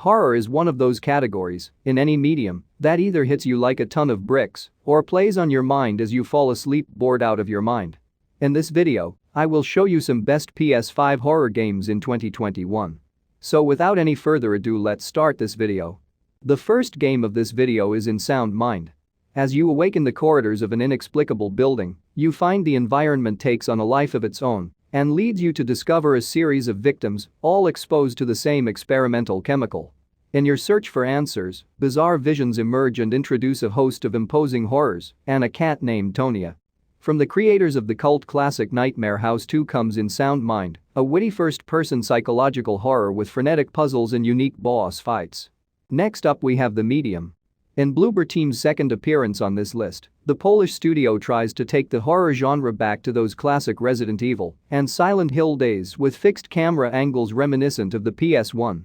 Horror is one of those categories, in any medium, that either hits you like a ton of bricks or plays on your mind as you fall asleep bored out of your mind. In this video, I will show you some best PS5 horror games in 2021. So without any further ado, let's start this video. The first game of this video is In Sound Mind. As you awake in the corridors of an inexplicable building, you find the environment takes on a life of its own and leads you to discover a series of victims, all exposed to the same experimental chemical. In your search for answers, bizarre visions emerge and introduce a host of imposing horrors and a cat named Tonya. From the creators of the cult classic Nightmare House 2 comes In Sound Mind, a witty first-person psychological horror with frenetic puzzles and unique boss fights. Next up we have The Medium. In Bloober Team's second appearance on this list, the Polish studio tries to take the horror genre back to those classic Resident Evil and Silent Hill days with fixed camera angles reminiscent of the PS1.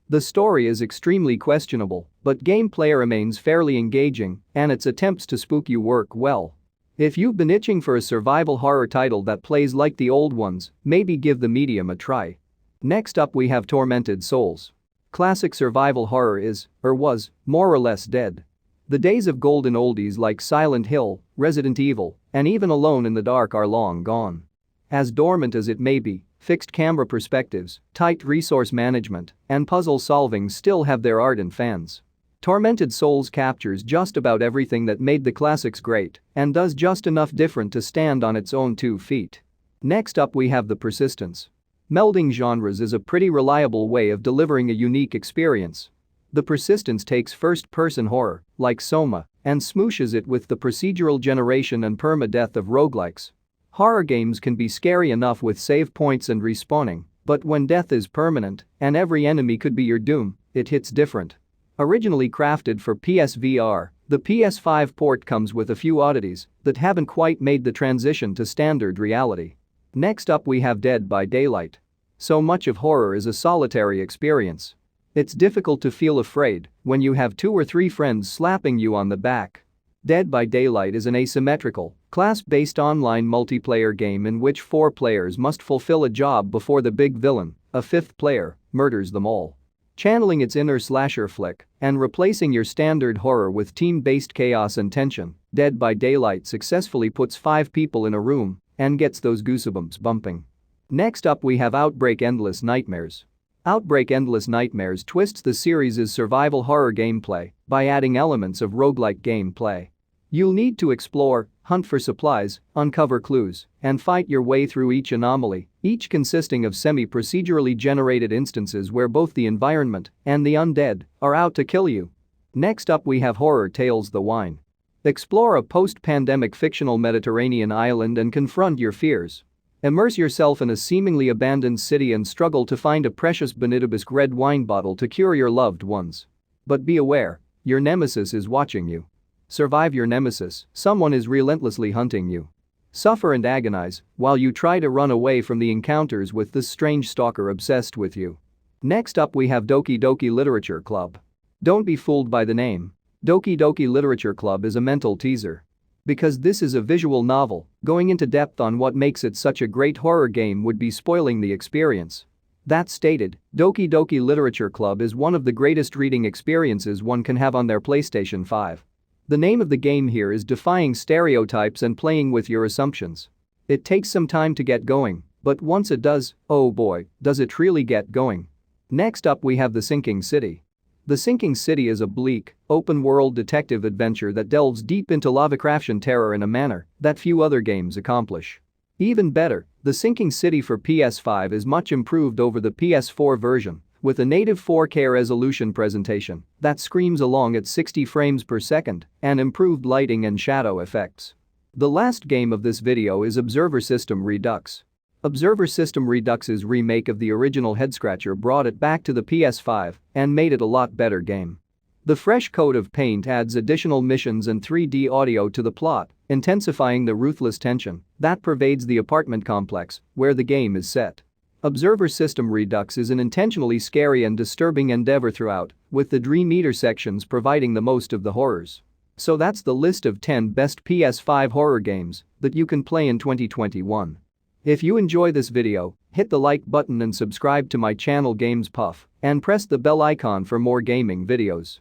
The story is extremely questionable, but gameplay remains fairly engaging and its attempts to spook you work well. If you've been itching for a survival horror title that plays like the old ones, maybe give The Medium a try. Next up we have Tormented Souls. Classic survival horror is, or was, more or less dead. The days of golden oldies like Silent Hill, Resident Evil, and even Alone in the Dark are long gone. As dormant as it may be, fixed camera perspectives, tight resource management, and puzzle solving still have their ardent fans. Tormented Souls captures just about everything that made the classics great and does just enough different to stand on its own 2 feet. Next up we have The Persistence. Melding genres is a pretty reliable way of delivering a unique experience. The Persistence takes first-person horror, like Soma, and smooshes it with the procedural generation and permadeath of roguelikes. Horror games can be scary enough with save points and respawning, but when death is permanent and every enemy could be your doom, it hits different. Originally crafted for PSVR, the PS5 port comes with a few oddities that haven't quite made the transition to standard reality. Next up we have Dead by Daylight. So much of horror is a solitary experience. It's difficult to feel afraid when you have 2 or 3 friends slapping you on the back. Dead by Daylight is an asymmetrical, class-based online multiplayer game in which 4 players must fulfill a job before the big villain, a 5th player, murders them all. Channeling its inner slasher flick and replacing your standard horror with team-based chaos and tension, Dead by Daylight successfully puts 5 people in a room and gets those goosebumps bumping. Next up we have Outbreak Endless Nightmares. Outbreak Endless Nightmares twists the series' survival horror gameplay by adding elements of roguelike gameplay. You'll need to explore, hunt for supplies, uncover clues, and fight your way through each anomaly, each consisting of semi-procedurally generated instances where both the environment and the undead are out to kill you. Next up we have Horror Tales: The Wine. Explore a post-pandemic fictional Mediterranean island and confront your fears. Immerse yourself in a seemingly abandoned city and struggle to find a precious Benitibusque red wine bottle to cure your loved ones. But be aware, your nemesis is watching you. Survive your nemesis, someone is relentlessly hunting you. Suffer and agonize while you try to run away from the encounters with this strange stalker obsessed with you. Next up we have Doki Doki Literature Club. Don't be fooled by the name. Doki Doki Literature Club is a mental teaser. Because this is a visual novel, going into depth on what makes it such a great horror game would be spoiling the experience. That stated, Doki Doki Literature Club is one of the greatest reading experiences one can have on their PlayStation 5. The name of the game here is defying stereotypes and playing with your assumptions. It takes some time to get going, but once it does, oh boy, does it really get going. Next up we have The Sinking City. The Sinking City is a bleak, open-world detective adventure that delves deep into Lovecraftian terror in a manner that few other games accomplish. Even better, The Sinking City for PS5 is much improved over the PS4 version, with a native 4K resolution presentation that screams along at 60 frames per second and improved lighting and shadow effects. The last game of this video is Observer System Redux. Observer System Redux's remake of the original head-scratcher brought it back to the PS5 and made it a lot better game. The fresh coat of paint adds additional missions and 3D audio to the plot, intensifying the ruthless tension that pervades the apartment complex where the game is set. Observer System Redux is an intentionally scary and disturbing endeavor throughout, with the Dream Eater sections providing the most of the horrors. So that's the list of 10 best PS5 horror games that you can play in 2021. If you enjoy this video, hit the like button and subscribe to my channel Games Puff, and press the bell icon for more gaming videos.